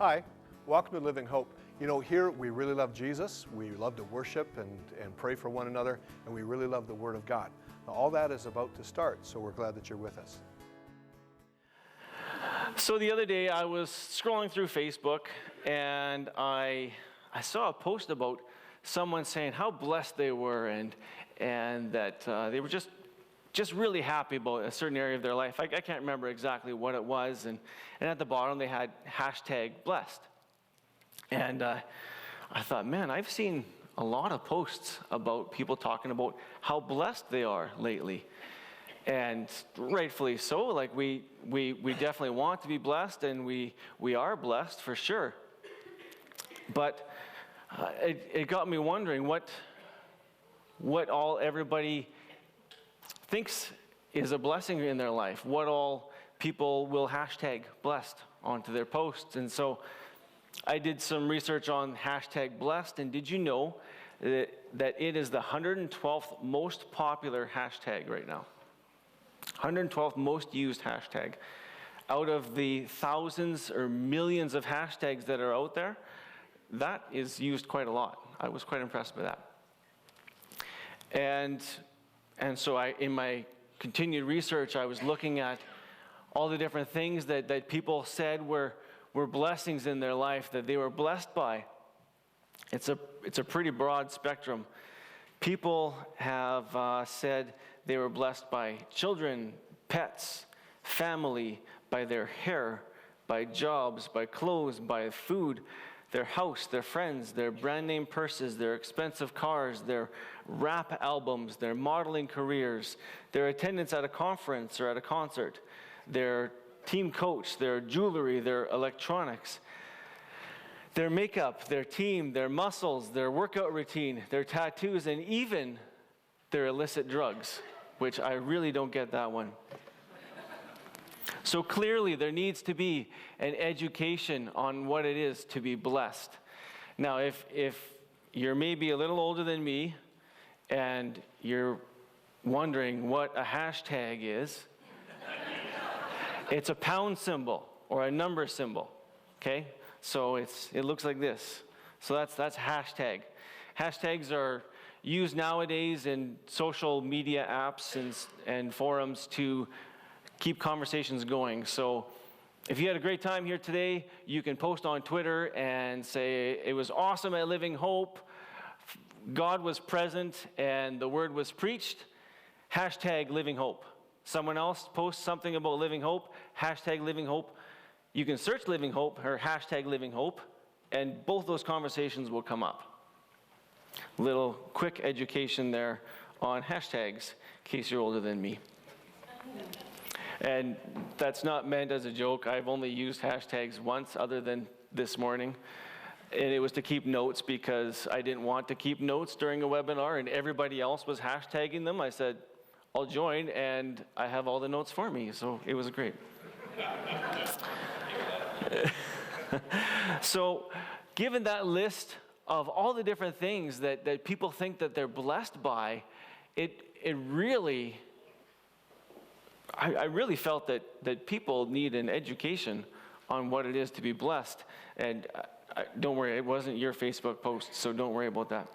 Hi, welcome to Living Hope. You know, here we really love Jesus, we love to worship and pray for one another, and we really love the Word of God. Now, all that is about to start, so we're glad that you're with us. So the other day I was scrolling through Facebook and I saw a post about someone saying how blessed they were and that they were just really happy about a certain area of their life. I can't remember exactly what it was, and at the bottom they had #blessed. And I thought, man, I've seen a lot of posts about people talking about how blessed they are lately. And rightfully so, like we definitely want to be blessed, and we are blessed for sure. But it got me wondering what all everybody thinks is a blessing in their life, what all people will #blessed onto their posts. And so I did some research on #blessed, and did you know that it is the 112th most popular hashtag right now? 112th most used hashtag. Out of the thousands or millions of hashtags that are out there, that is used quite a lot. I was quite impressed by that. And so in my continued research, I was looking at all the different things that people said were blessings in their life, that they were blessed by. It's a pretty broad spectrum. People have said they were blessed by children, pets, family, by their hair, by jobs, by clothes, by food, their house, their friends, their brand name purses, their expensive cars, their rap albums, their modeling careers, their attendance at a conference or at a concert, their team coach, their jewelry, their electronics, their makeup, their team, their muscles, their workout routine, their tattoos, and even their illicit drugs, which I really don't get that one. So clearly there needs to be an education on what it is to be blessed. Now, if you're maybe a little older than me and you're wondering what a hashtag is, it's a pound symbol or a number symbol, okay? So it looks like this. So that's hashtag. Hashtags are used nowadays in social media apps and forums to keep conversations going. So if you had a great time here today, you can post on Twitter and say, it was awesome at Living Hope, God was present and the word was preached, #Living Hope. Someone else posts something about Living Hope, #Living Hope. You can search Living Hope or #Living Hope, and both those conversations will come up. Little quick education there on hashtags, in case you're older than me. And that's not meant as a joke. I've only used hashtags once other than this morning. And it was to keep notes because I didn't want to keep notes during a webinar and everybody else was hashtagging them. I said, I'll join, and I have all the notes for me. So it was great. So given that list of all the different things that people think that they're blessed by, it really, I really felt that people need an education on what it is to be blessed. And don't worry, it wasn't your Facebook post, so don't worry about that.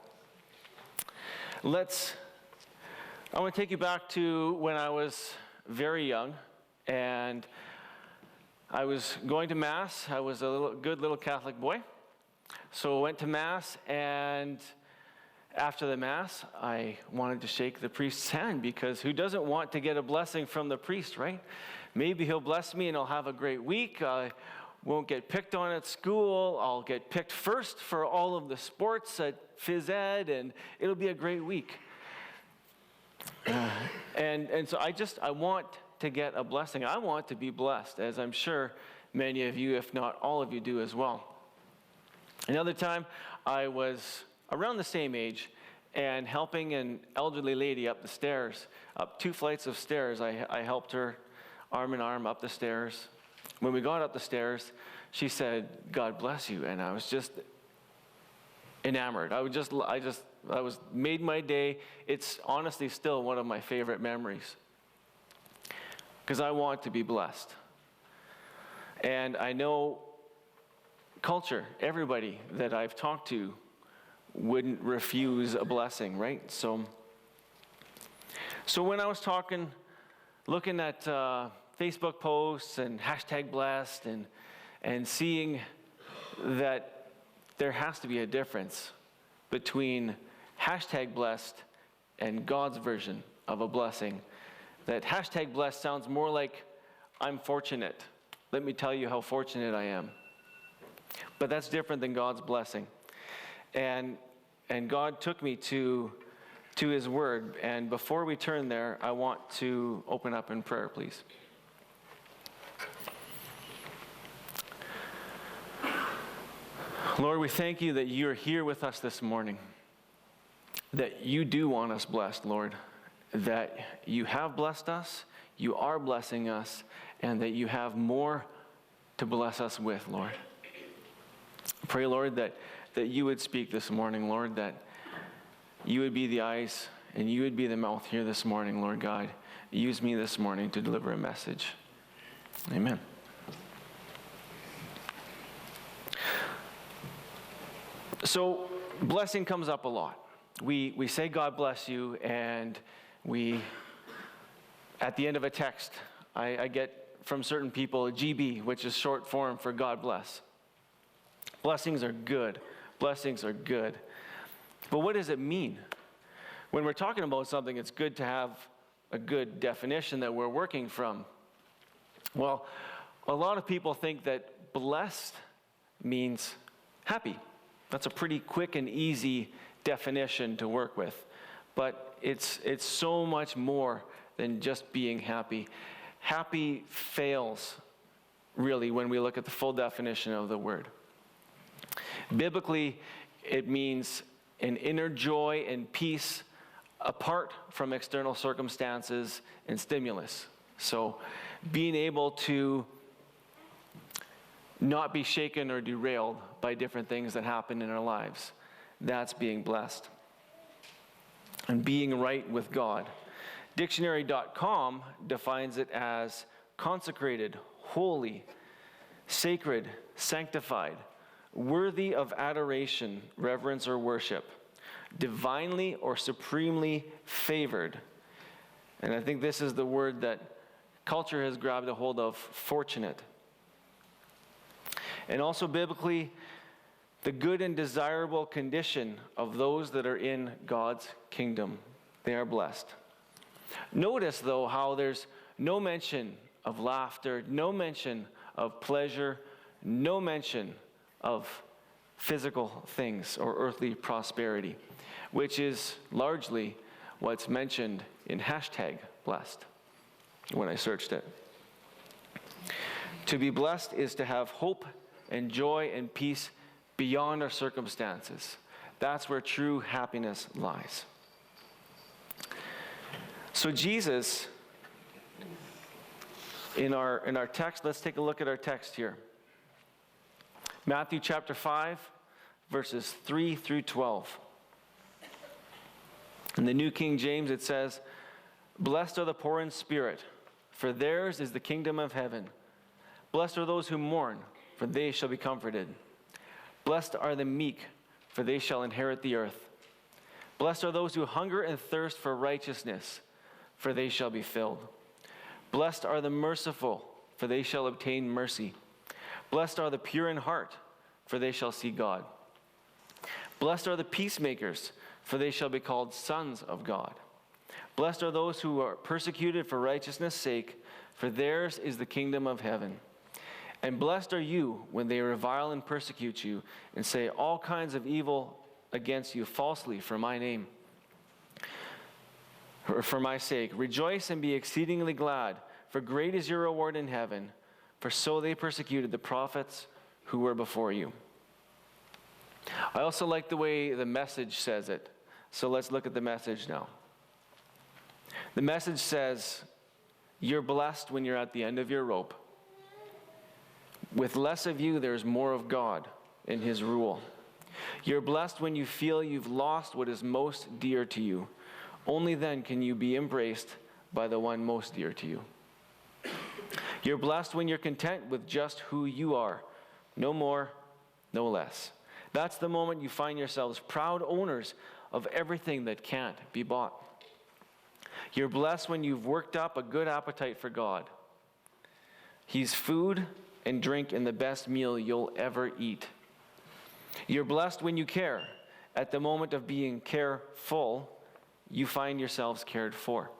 I want to take you back to when I was very young, and I was going to Mass. I was a good little Catholic boy. So I went to Mass, and after the Mass, I wanted to shake the priest's hand, because who doesn't want to get a blessing from the priest, right? Maybe he'll bless me and I'll have a great week. I won't get picked on at school. I'll get picked first for all of the sports at phys ed, and it'll be a great week. And so I want to get a blessing. I want to be blessed, as I'm sure many of you, if not all of you, do as well. Another time, I was around the same age and helping an elderly lady up the stairs, up 2 flights of stairs. I helped her arm in arm up the stairs. When we got up the stairs, she said, "God bless you," and I was just enamored. I was made my day. It's honestly still one of my favorite memories, because I want to be blessed. And I know culture, everybody that I've talked to wouldn't refuse a blessing, right? So when I was looking at Facebook posts and hashtag blessed and seeing that there has to be a difference between hashtag blessed and God's version of a blessing, that hashtag blessed sounds more like I'm fortunate. Let me tell you how fortunate I am. But that's different than God's blessing. And God took me to His Word. And before we turn there, I want to open up in prayer, please. Lord, we thank you that you're here with us this morning, that you do want us blessed, Lord, that you have blessed us, you are blessing us, and that you have more to bless us with, Lord. I pray, Lord, that you would speak this morning, Lord, that you would be the eyes and you would be the mouth here this morning, Lord God. Use me this morning to deliver a message. Amen. So, blessing comes up a lot. We say God bless you, and at the end of a text, I get from certain people GB, which is short form for God bless. Blessings are good. Blessings are good. But what does it mean? When we're talking about something, it's good to have a good definition that we're working from. Well, a lot of people think that blessed means happy. That's a pretty quick and easy definition to work with. But it's so much more than just being happy. Happy fails, really, when we look at the full definition of the word. Biblically, it means an inner joy and peace apart from external circumstances and stimulus. So being able to not be shaken or derailed by different things that happen in our lives, that's being blessed. And being right with God. Dictionary.com defines it as consecrated, holy, sacred, sanctified, worthy of adoration, reverence, or worship, divinely or supremely favored. And I think this is the word that culture has grabbed a hold of, fortunate. And also biblically, the good and desirable condition of those that are in God's kingdom. They are blessed. Notice, though, how there's no mention of laughter, no mention of pleasure, no mention of physical things or earthly prosperity, which is largely what's mentioned in hashtag blessed when I searched it. To be blessed is to have hope and joy and peace beyond our circumstances. That's where true happiness lies. So Jesus, in our text, let's take a look at our text here. Matthew chapter 5, verses 3 through 12. In the New King James it says, "Blessed are the poor in spirit, for theirs is the kingdom of heaven. Blessed are those who mourn, for they shall be comforted. Blessed are the meek, for they shall inherit the earth. Blessed are those who hunger and thirst for righteousness, for they shall be filled. Blessed are the merciful, for they shall obtain mercy. Blessed are the pure in heart, for they shall see God. Blessed are the peacemakers, for they shall be called sons of God. Blessed are those who are persecuted for righteousness' sake, for theirs is the kingdom of heaven. And blessed are you when they revile and persecute you and say all kinds of evil against you falsely for my name, or for my sake. Rejoice and be exceedingly glad, for great is your reward in heaven, for so they persecuted the prophets who were before you." I also like the way the Message says it. So let's look at the Message now. The Message says, you're blessed when you're at the end of your rope. With less of you, there's more of God in His rule. You're blessed when you feel you've lost what is most dear to you. Only then can you be embraced by the one most dear to you. You're blessed when you're content with just who you are. No more, no less. That's the moment you find yourselves proud owners of everything that can't be bought. You're blessed when you've worked up a good appetite for God. He's food and drink in the best meal you'll ever eat. You're blessed when you care. At the moment of being careful, you find yourselves cared for.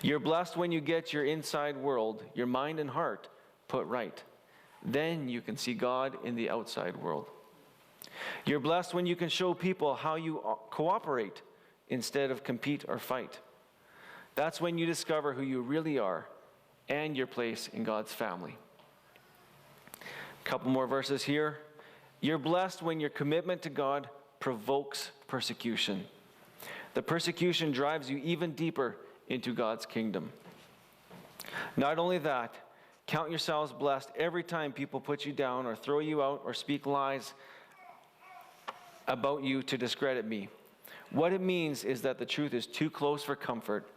You're blessed when you get your inside world, your mind and heart, put right. Then you can see God in the outside world. You're blessed when you can show people how you cooperate instead of compete or fight. That's when you discover who you really are and your place in God's family. A couple more verses here. You're blessed when your commitment to God provokes persecution. The persecution drives you even deeper into God's kingdom. Not only that, count yourselves blessed every time people put you down or throw you out or speak lies about you to discredit me. What it means is that the truth is too close for comfort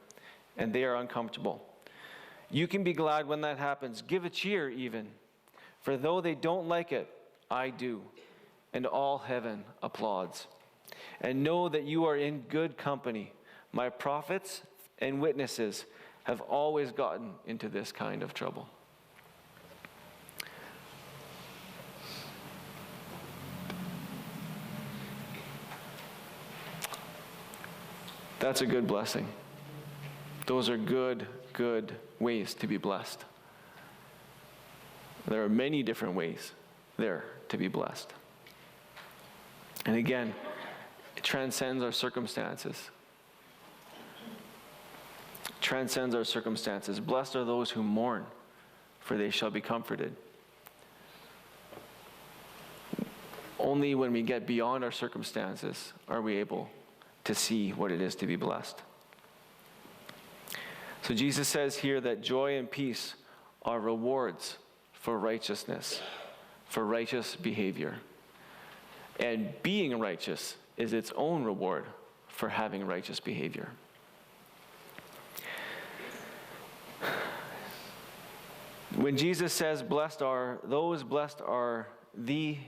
and they are uncomfortable. You can be glad when that happens. Give a cheer even. For though they don't like it, I do. And all heaven applauds. And know that you are in good company. My prophets and witnesses have always gotten into this kind of trouble. That's a good blessing. Those are good ways to be blessed. There are many different ways there to be blessed. And again, it transcends our circumstances. Transcends our circumstances. Blessed are those who mourn, for they shall be comforted. Only when we get beyond our circumstances are we able to see what it is to be blessed. So Jesus says here that joy and peace are rewards for righteousness, for righteous behavior. And being righteous is its own reward for having righteous behavior. When Jesus says, blessed are those, blessed are thee,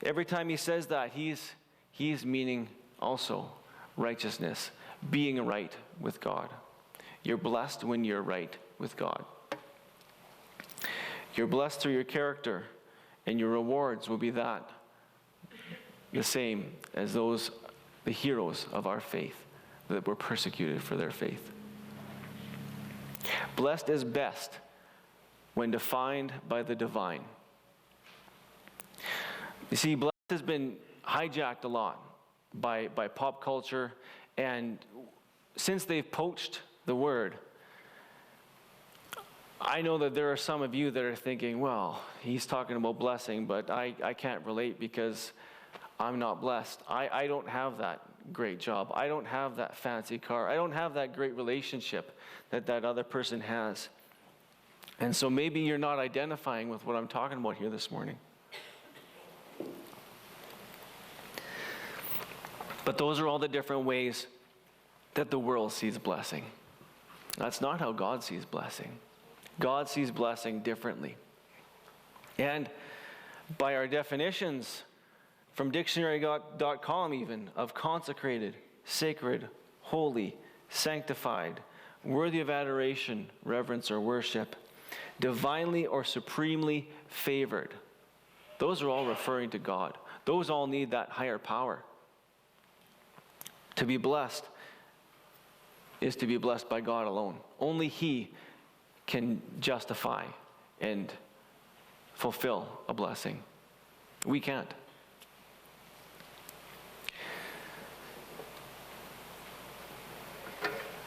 every time he says that, he's meaning also righteousness, being right with God. You're blessed when you're right with God. You're blessed through your character, and your rewards will be the same as the heroes of our faith that were persecuted for their faith. Blessed is best when defined by the divine. You see, blessed has been hijacked a lot by pop culture, and since they've poached the word, I know that there are some of you that are thinking, well, he's talking about blessing, but I can't relate because I'm not blessed. I don't have that great job. I don't have that fancy car. I don't have that great relationship that other person has. And so maybe you're not identifying with what I'm talking about here this morning. But those are all the different ways that the world sees blessing. That's not how God sees blessing. God sees blessing differently. And by our definitions from dictionary.com even of consecrated, sacred, holy, sanctified, worthy of adoration, reverence, or worship, divinely or supremely favored. Those are all referring to God. Those all need that higher power. To be blessed is to be blessed by God alone. Only He can justify and fulfill a blessing. We can't.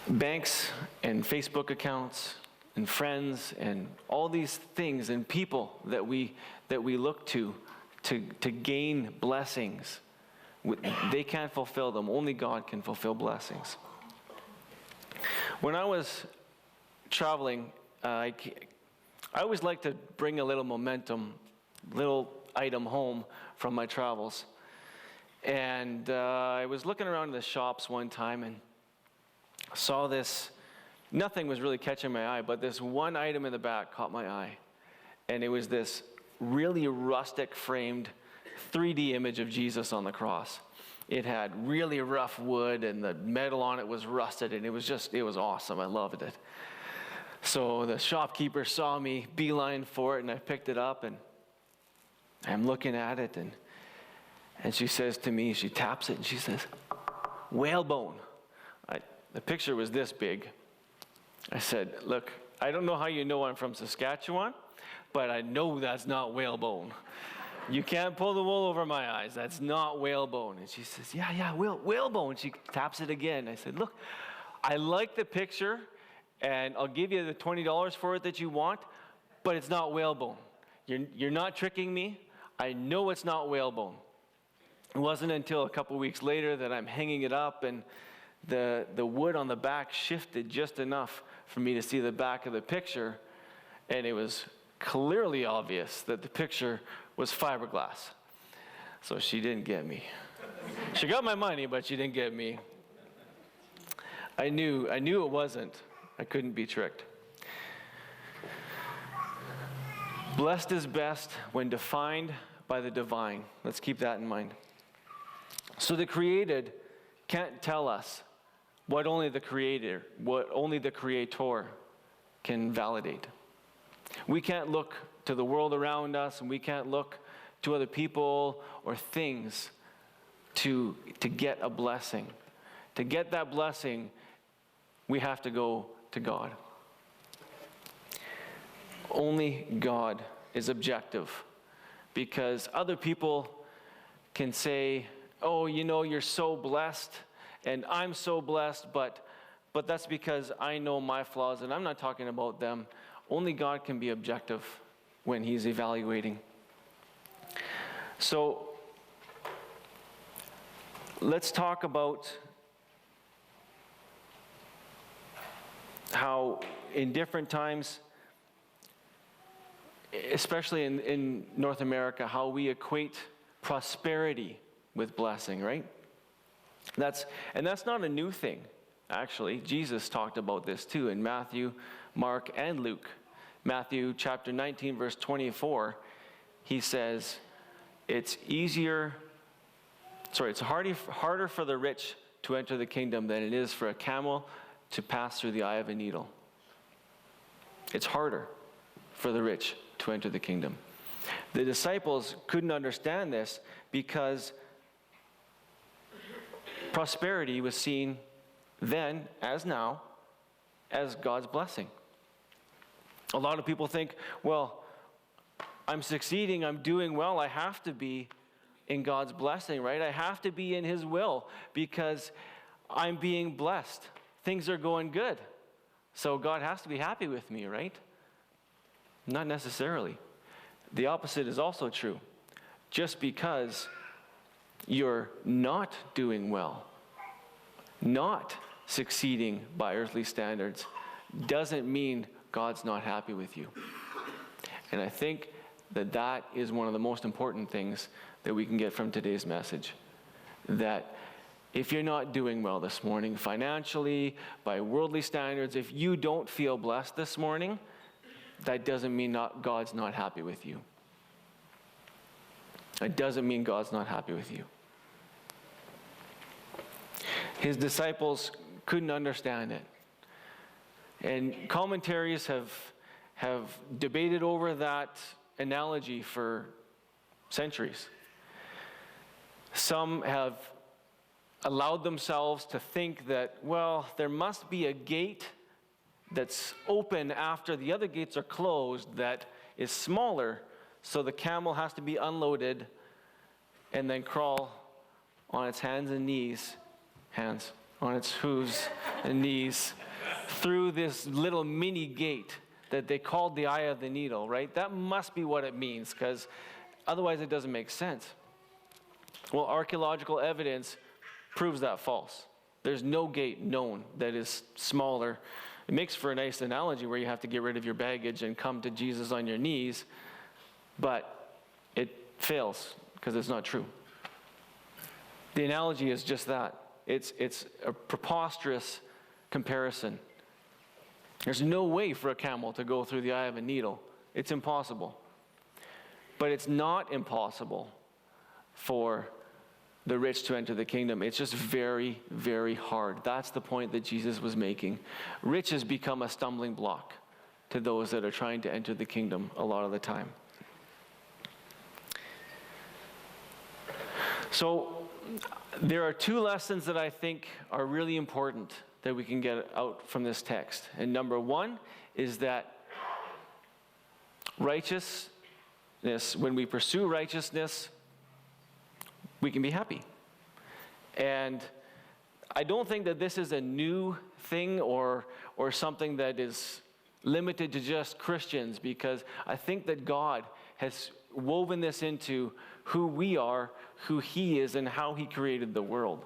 Banks and Facebook accounts and friends and all these things and people that we look to gain blessings, they can't fulfill them. Only God can fulfill blessings. When I was traveling, I always like to bring a little momentum, little item home from my travels. And I was looking around the shops one time and saw this. Nothing was really catching my eye, but this one item in the back caught my eye. And it was this really rustic framed 3D image of Jesus on the cross. It had really rough wood, and the metal on it was rusted, and it was awesome. I loved it. So the shopkeeper saw me beeline for it, and I picked it up, and I'm looking at it, and she says to me, she taps it, and she says, "Whalebone." The picture was this big. I said, "Look, I don't know how you know I'm from Saskatchewan, but I know that's not whalebone. You can't pull the wool over my eyes. That's not whalebone." And she says, yeah, whalebone. She taps it again. I said, "Look, I like the picture, and I'll give you the $20 for it that you want, but it's not whalebone. You're not tricking me. I know it's not whalebone." It wasn't until a couple weeks later that I'm hanging it up, and the wood on the back shifted just enough for me to see the back of the picture, and it was clearly obvious that the picture was fiberglass. So she didn't get me. She got my money, but she didn't get me. I knew it wasn't. I couldn't be tricked. Blessed is best when defined by the divine. Let's keep that in mind. So the created can't tell us what only the Creator can validate. We can't look to the world around us, and we can't look to other people or things to get a blessing. To get that blessing, we have to go to God. Only God is objective, because other people can say, "Oh, you're so blessed, and I'm so blessed, but that's because I know my flaws," and I'm not talking about them. Only God can be objective when He's evaluating. So let's talk about how in different times, especially in North America, how we equate prosperity with blessing, right? That's not a new thing, actually. Jesus talked about this too in Matthew, Mark, and Luke. Matthew chapter 19, verse 24, he says, it's harder for the rich to enter the kingdom than it is for a camel to pass through the eye of a needle. It's harder for the rich to enter the kingdom. The disciples couldn't understand this because prosperity was seen then, as now, as God's blessing. A lot of people think, well, I'm succeeding, I'm doing well, I have to be in God's blessing, right? I have to be in His will because I'm being blessed. Things are going good. So God has to be happy with me, right? Not necessarily. The opposite is also true. Just because you're not doing well, not succeeding by earthly standards, doesn't mean God's not happy with you. And I think that is one of the most important things that we can get from today's message. That if you're not doing well this morning, financially, by worldly standards, if you don't feel blessed this morning, that doesn't mean God's not happy with you. It doesn't mean God's not happy with you. His disciples couldn't understand it. And commentaries have debated over that analogy for centuries. Some have allowed themselves to think that, well, there must be a gate that's open after the other gates are closed that is smaller, so the camel has to be unloaded and then crawl on its hands and knees, on its hooves and knees, through this little mini gate that they called the eye of the needle, right? That must be what it means, because otherwise it doesn't make sense. Well, archaeological evidence proves that false. There's no gate known that is smaller. It makes for a nice analogy where you have to get rid of your baggage and come to Jesus on your knees, but it fails because it's not true. The analogy is just that. It's a preposterous comparison. There's no way for a camel to go through the eye of a needle. It's impossible. But it's not impossible for the rich to enter the kingdom. It's just very, very hard. That's the point that Jesus was making. Riches become a stumbling block to those that are trying to enter the kingdom a lot of the time. So there are two lessons that I think are really important that we can get out from this text. And number one is that righteousness, when we pursue righteousness, we can be happy. And I don't think that this is a new thing or something that is limited to just Christians, because I think that God has woven this into who we are, who He is, and how He created the world.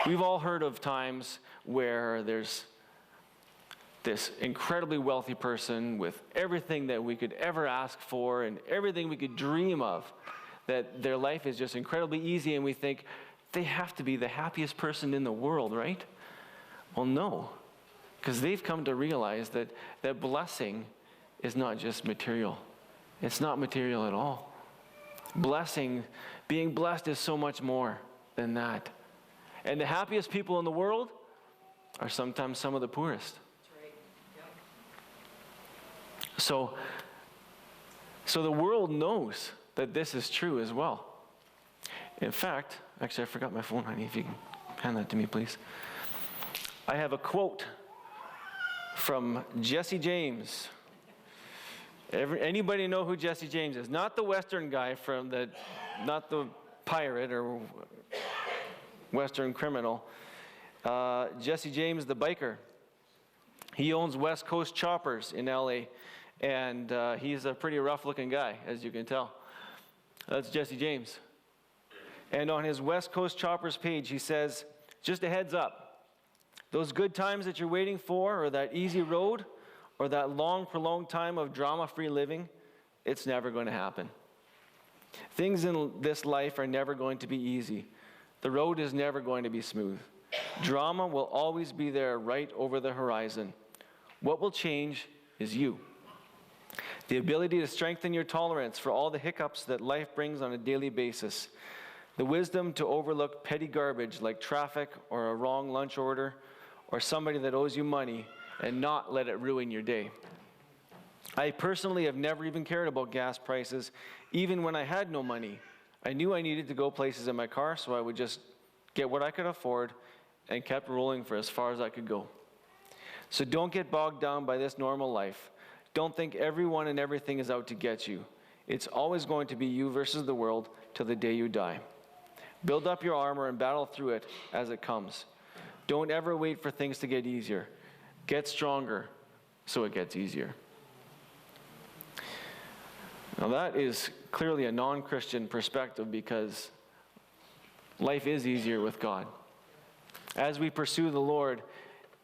We've all heard of times where there's this incredibly wealthy person with everything that we could ever ask for and everything we could dream of, that their life is just incredibly easy, and we think they have to be the happiest person in the world, right? Well, no, because they've come to realize that blessing is not just material. It's not material at all. Blessing, being blessed, is so much more than that. And the happiest people in the world are sometimes some of the poorest. So the world knows that this is true as well. In fact, actually I forgot my phone, honey, if you can hand that to me, please. I have a quote from Jesse James. Anybody know who Jesse James is? Not the Western guy not the pirate or Western criminal. Jesse James, the biker. He owns West Coast Choppers in LA. And he's a pretty rough-looking guy, as you can tell. That's Jesse James. And on his West Coast Choppers page, he says, just a heads up, those good times that you're waiting for, or that easy road, or that long, prolonged time of drama-free living, it's never going to happen. Things in this life are never going to be easy. The road is never going to be smooth. Drama will always be there right over the horizon. What will change is you. The ability to strengthen your tolerance for all the hiccups that life brings on a daily basis. The wisdom to overlook petty garbage like traffic or a wrong lunch order or somebody that owes you money and not let it ruin your day. I personally have never even cared about gas prices, even when I had no money. I knew I needed to go places in my car, so I would just get what I could afford and kept rolling for as far as I could go. So don't get bogged down by this normal life. Don't think everyone and everything is out to get you. It's always going to be you versus the world till the day you die. Build up your armor and battle through it as it comes. Don't ever wait for things to get easier. Get stronger so it gets easier. Now that is clearly a non-Christian perspective, because life is easier with God. As we pursue the Lord,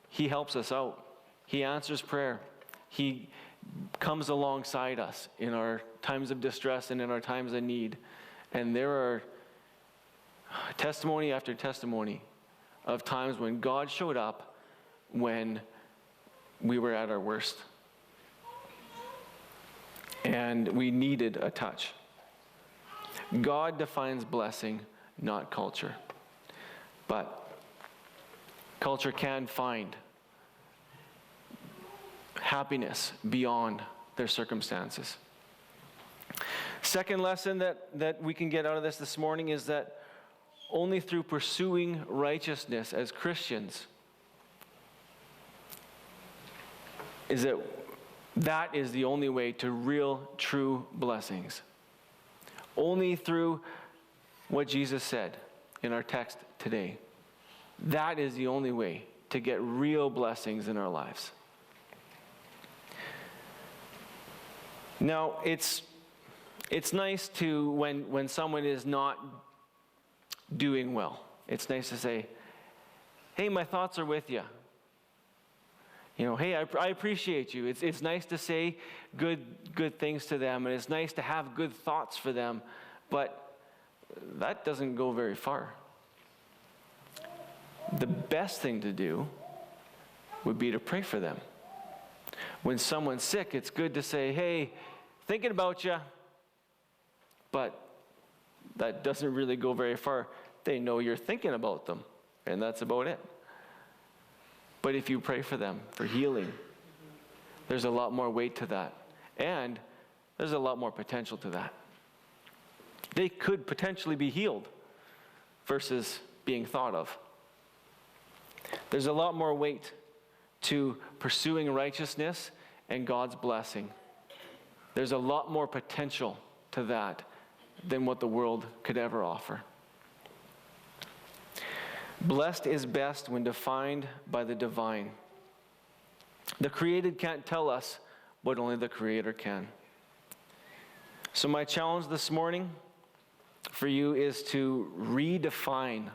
He helps us out. He answers prayer. He comes alongside us in our times of distress and in our times of need. And there are testimony after testimony of times when God showed up when we were at our worst. And we needed a touch. God defines blessing, not culture. But culture can find happiness beyond their circumstances. Second lesson that we can get out of this morning is that only through pursuing righteousness as Christians is that is the only way to real, true blessings. Only through what Jesus said in our text today. That is the only way to get real blessings in our lives. Now, it's nice to, when someone is not doing well, it's nice to say, hey, my thoughts are with you. You know, hey, I appreciate you. It's nice to say good things to them, and it's nice to have good thoughts for them, but that doesn't go very far. The best thing to do would be to pray for them. When someone's sick, it's good to say, hey, thinking about you. But that doesn't really go very far. They know you're thinking about them, and that's about it. But if you pray for them, for healing, there's a lot more weight to that. And there's a lot more potential to that. They could potentially be healed versus being thought of. There's a lot more weight to pursuing righteousness and God's blessing. There's a lot more potential to that than what the world could ever offer. Blessed is best when defined by the divine. The created can't tell us what only the Creator can. So my challenge this morning for you is to redefine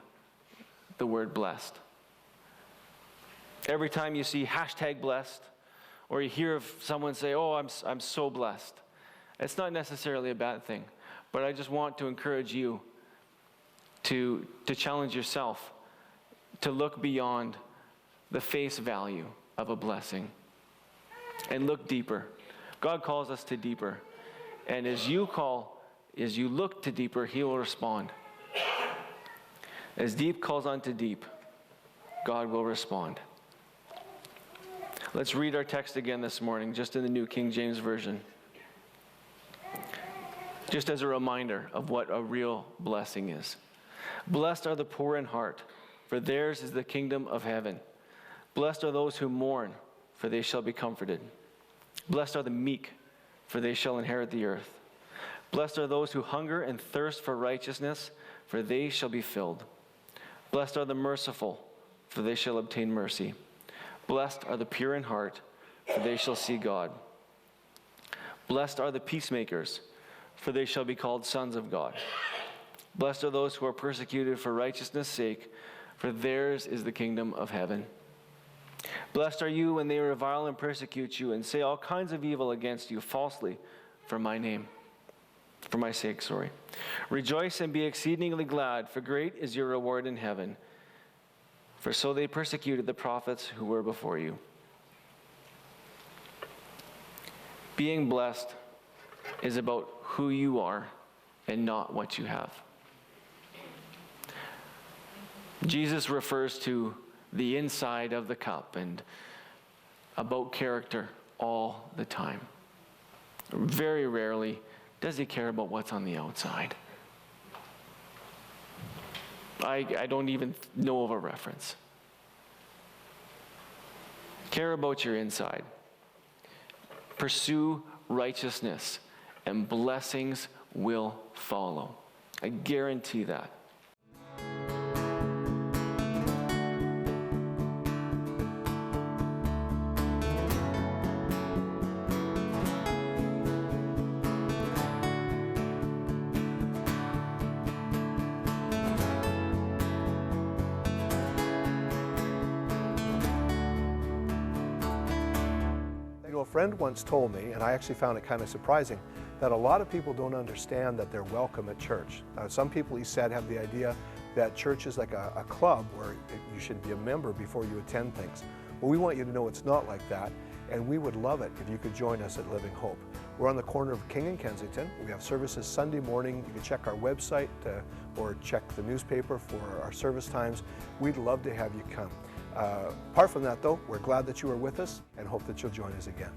the word blessed. Every time you see #blessed, or you hear of someone say, oh, I'm so blessed, it's not necessarily a bad thing. But I just want to encourage you to challenge yourself to look beyond the face value of a blessing and look deeper. God calls us to deeper. And as you look to deeper, He will respond. As deep calls unto deep, God will respond. Let's read our text again this morning, just in the New King James Version. Just as a reminder of what a real blessing is. Blessed are the poor in heart, for theirs is the kingdom of heaven. Blessed are those who mourn, for they shall be comforted. Blessed are the meek, for they shall inherit the earth. Blessed are those who hunger and thirst for righteousness, for they shall be filled. Blessed are the merciful, for they shall obtain mercy. Blessed are the pure in heart, for they shall see God. Blessed are the peacemakers, for they shall be called sons of God. Blessed are those who are persecuted for righteousness' sake, for theirs is the kingdom of heaven. Blessed are you when they revile and persecute you and say all kinds of evil against you falsely for my sake. Rejoice and be exceedingly glad, for great is your reward in heaven. For so they persecuted the prophets who were before you. Being blessed is about who you are and not what you have. Jesus refers to the inside of the cup and about character all the time. Very rarely does He care about what's on the outside. I don't even know of a reference. Care about your inside. Pursue righteousness, and blessings will follow. I guarantee that. A friend once told me, and I actually found it kind of surprising, that a lot of people don't understand that they're welcome at church. Some people, he said, have the idea that church is like a club where you should be a member before you attend things. Well, we want you to know it's not like that, and we would love it if you could join us at Living Hope. We're on the corner of King and Kensington. We have services Sunday morning. You can check our website or check the newspaper for our service times. We'd love to have you come. Apart from that, though, we're glad that you are with us and hope that you'll join us again.